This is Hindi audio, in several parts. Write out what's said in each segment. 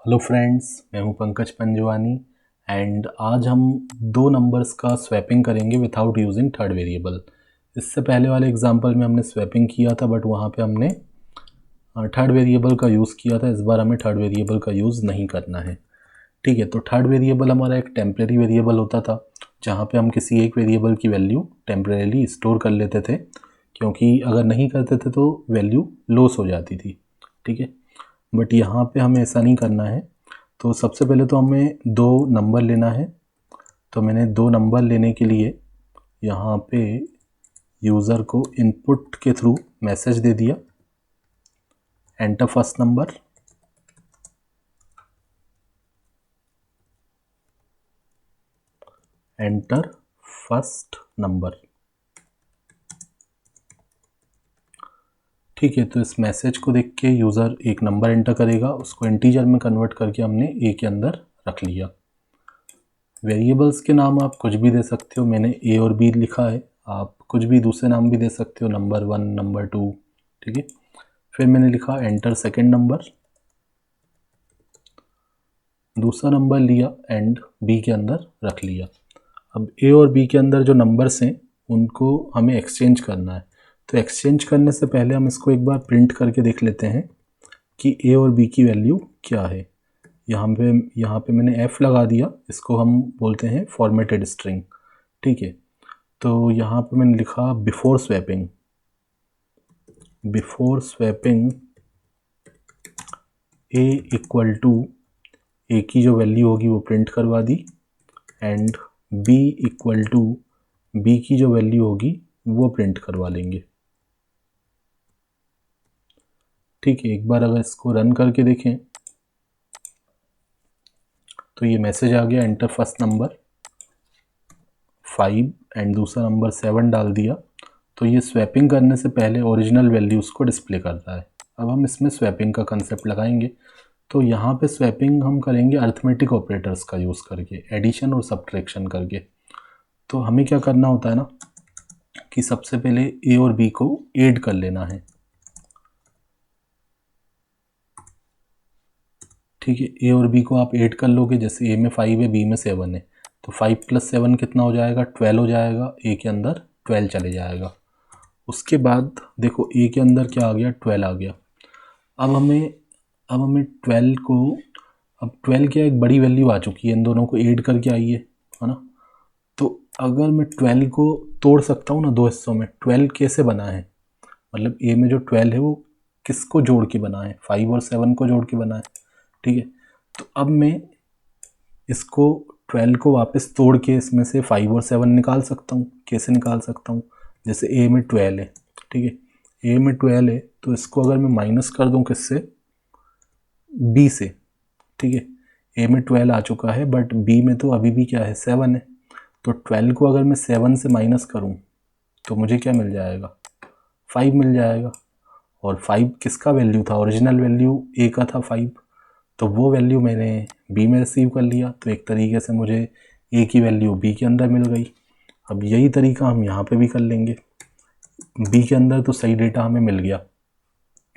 हेलो फ्रेंड्स, मैं हूं पंकज पंजवानी एंड आज हम दो नंबर्स का स्वैपिंग करेंगे विदाउट यूजिंग थर्ड वेरिएबल। इससे पहले वाले एग्जांपल में हमने स्वैपिंग किया था बट वहां पे हमने थर्ड वेरिएबल का यूज़ किया था। इस बार हमें थर्ड वेरिएबल का यूज़ नहीं करना है। ठीक है, तो थर्ड वेरिएबल हमारा एक टेम्परेरी वेरिएबल होता था जहाँ पे हम किसी एक वेरिएबल की वैल्यू टेम्परेरीली स्टोर कर लेते थे, क्योंकि अगर नहीं करते थे तो वैल्यू लॉस हो जाती थी। ठीक है, बट यहाँ पे हमें ऐसा नहीं करना है। तो सबसे पहले तो हमें दो नंबर लेना है। तो मैंने दो नंबर लेने के लिए यहाँ पे यूज़र को इनपुट के थ्रू मैसेज दे दिया, enter first number. Enter first number. ठीक है, तो इस मैसेज को देख के यूज़र एक नंबर एंटर करेगा, उसको इंटीजर में कन्वर्ट करके हमने ए के अंदर रख लिया। वेरिएबल्स के नाम आप कुछ भी दे सकते हो, मैंने ए और बी लिखा है, आप कुछ भी दूसरे नाम भी दे सकते हो, नंबर 1, नंबर 2। ठीक है, फिर मैंने लिखा एंटर सेकेंड नंबर, दूसरा नंबर लिया एंड बी के अंदर रख लिया। अब ए और बी के अंदर जो नंबर्स हैं उनको हमें एक्सचेंज करना है। तो एक्सचेंज करने से पहले हम इसको एक बार प्रिंट करके देख लेते हैं कि ए और बी की वैल्यू क्या है। यहाँ पे मैंने एफ लगा दिया, इसको हम बोलते हैं फॉर्मेटेड स्ट्रिंग। ठीक है, तो यहाँ पे मैंने लिखा before swapping. Before swapping A equal to, A की जो वैल्यू होगी वो प्रिंट करवा दी, and B equal to, B की जो वैल्यू होगी वो प्रिंट करवा लेंगे। ठीक है, एक बार अगर इसको रन करके देखें तो ये मैसेज आ गया, एंटर फर्स्ट नंबर 5 एंड दूसरा नंबर 7 डाल दिया। तो ये स्वैपिंग करने से पहले ओरिजिनल वैल्यूज़ को डिस्प्ले करता है। अब हम इसमें स्वैपिंग का कंसेप्ट लगाएंगे। तो यहाँ पे स्वैपिंग हम करेंगे अर्थमेटिक ऑपरेटर्स का यूज़ करके, एडिशन और सब्ट्रैक्शन करके। तो हमें क्या करना होता है ना कि सबसे पहले ए और बी को ऐड कर लेना है। ठीक है, ए और बी को आप ऐड कर लोगे, जैसे ए में 5 है, बी में 7 है, तो 5 + 7 कितना हो जाएगा, 12 हो जाएगा। ए के अंदर 12 चले जाएगा। उसके बाद देखो ए के अंदर क्या आ गया, 12 आ गया। अब हमें 12 को, अब 12 क्या एक बड़ी वैल्यू आ चुकी है, इन दोनों को ऐड करके आई है ना। तो अगर मैं 12 को तोड़ सकता हूँ ना दो हिस्सों में, 12 कैसे बना है, मतलब ए में जो 12 है वो किसको जोड़ के बना है, 5 और 7 को जोड़ के बना है। ठीक है, तो अब मैं इसको 12 को वापस तोड़ के इसमें से 5 और 7 निकाल सकता हूँ। कैसे निकाल सकता हूँ, जैसे ए में 12 है। ठीक है, ए में 12 है तो इसको अगर मैं माइनस कर दूँ किससे, बी से। ठीक है, ए में 12 आ चुका है बट बी में तो अभी भी क्या है, 7 है। तो 12 को अगर मैं 7 से माइनस करूँ तो मुझे क्या मिल जाएगा, 5 मिल जाएगा। और 5 किसका वैल्यू था, ओरिजिनल वैल्यू ए का था 5, तो वो वैल्यू मैंने बी में रिसीव कर लिया। तो एक तरीके से मुझे ए की वैल्यू बी के अंदर मिल गई। अब यही तरीका हम यहाँ पे भी कर लेंगे, बी के अंदर तो सही डेटा हमें मिल गया।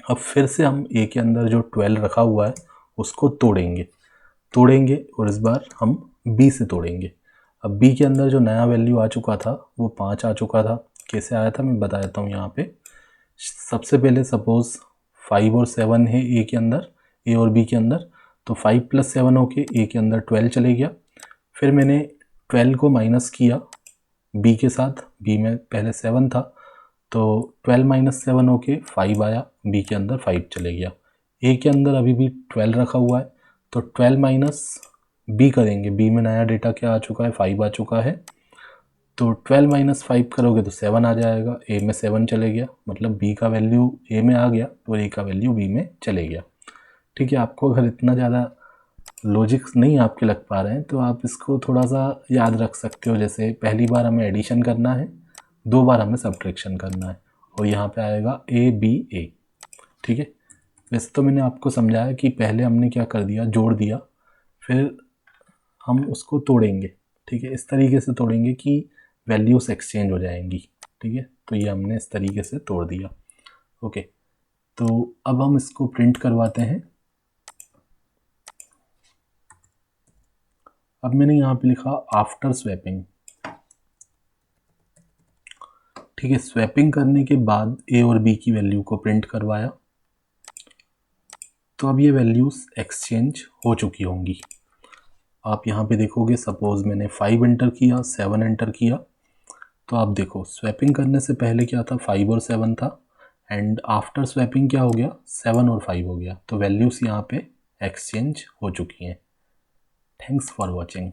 अब फिर से हम ए के अंदर जो 12 रखा हुआ है उसको तोड़ेंगे और इस बार हम बी से तोड़ेंगे। अब बी के अंदर जो नया वैल्यू आ चुका था वो 5 आ चुका था। कैसे आया था मैं बता देता हूँ यहाँ पे। सबसे पहले सपोज 5 और 7 है ए के अंदर, ए और बी के अंदर, तो 5 + 7 होके ए के अंदर 12 चले गया। फिर मैंने 12 को माइनस किया बी के साथ, बी में पहले 7 था, तो 12 - 7 होके 5 आया, बी के अंदर 5 चले गया। ए के अंदर अभी भी 12 रखा हुआ है, तो 12 माइनस बी करेंगे, बी में नया डेटा क्या आ चुका है, 5 आ चुका है। तो 12 - 5 करोगे तो 7 आ जाएगा, ए में 7 चले गया, मतलब बी का वैल्यू ए में आ गया और ए का वैल्यू बी में चले गया। ठीक है, आपको अगर इतना ज़्यादा लॉजिक्स नहीं आपके लग पा रहे हैं तो आप इसको थोड़ा सा याद रख सकते हो। जैसे पहली बार हमें एडिशन करना है, 2 बार हमें सब्ट्रैक्शन करना है, और यहाँ पे आएगा ए बी ए। ठीक है, वैसे तो मैंने आपको समझाया कि पहले हमने क्या कर दिया, जोड़ दिया, फिर हम उसको तोड़ेंगे। ठीक है, इस तरीके से तोड़ेंगे कि वैल्यूज एक्सचेंज हो जाएंगी। ठीक है, तो ये हमने इस तरीके से तोड़ दिया। ओके, तो अब हम इसको प्रिंट करवाते हैं। अब मैंने यहाँ पे लिखा आफ्टर स्वैपिंग। ठीक है, स्वैपिंग करने के बाद ए और बी की वैल्यू को प्रिंट करवाया, तो अब ये वैल्यूज़ एक्सचेंज हो चुकी होंगी। आप यहाँ पे देखोगे, सपोज़ मैंने 5 एंटर किया, 7 एंटर किया, तो आप देखो स्वैपिंग करने से पहले क्या था, 5 और 7 था, एंड आफ्टर स्वैपिंग क्या हो गया, 7 और 5 हो गया। तो वैल्यूज़ यहाँ पे एक्सचेंज हो चुकी हैं। Thanks for watching.